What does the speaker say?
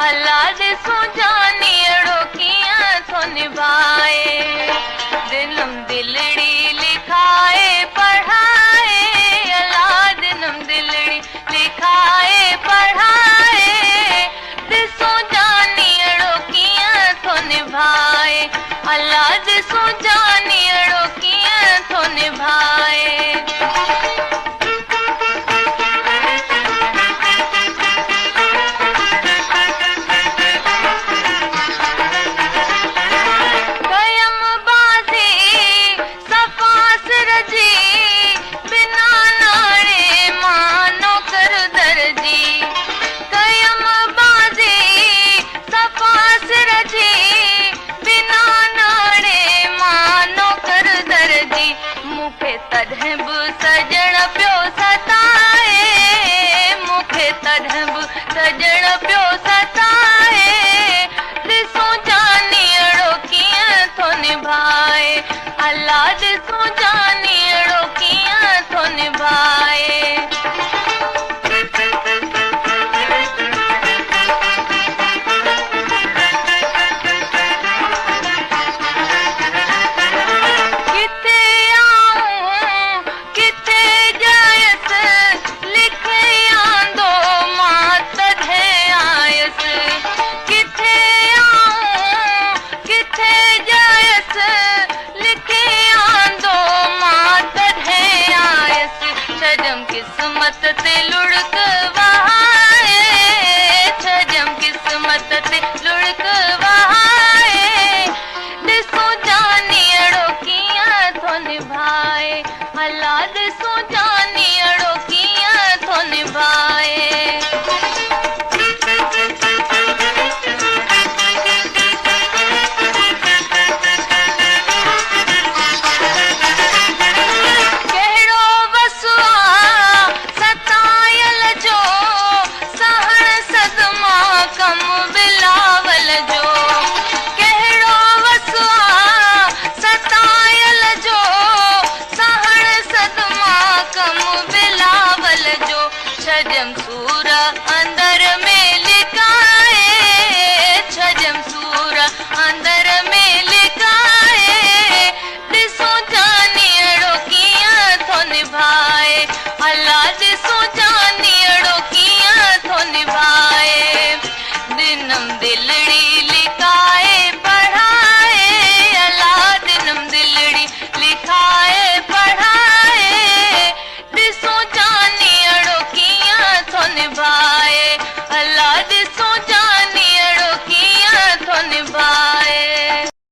अल्लाह ॾिसो जानी अड़ो कीअं थो निभाए। दिनम दिलड़ी लिखाए पढ़ाए, अल्लाह दिनम दिलड़ी लिखाए पढ़ाए। ॾिसो जानी अड़ो कीअं थो निभाए, अल्लाह ॾिसो जानी अड़ो कीअं थो निभाए। तॾहिं बि सजण पियो सताए, मूंखे तॾहिं बि सजण पियो सताए। ॾिसो जानी अड़ो कीअं थो निभाए, अल्लाह ॾिसो जानी अड़ो कीअं थो निभाए। किस्मत ते लुढ़क वहाए, छजम किस्मत ते लुढ़क वहाए। ॾिसो जानी अड़ो कीअं थो निभाए, अल्लाह ॾिसो जानी अड़ो कीअं थो निभाए। छजम सूर अंदर में लिकाए, छजम सूर अंदर में लिकाए। ॾिसो जानी अड़ो कीअं थो निभाए, अल्लाह ॾिसो जानी अड़ो कीअं थो निभाए। दिनम दिलड़ी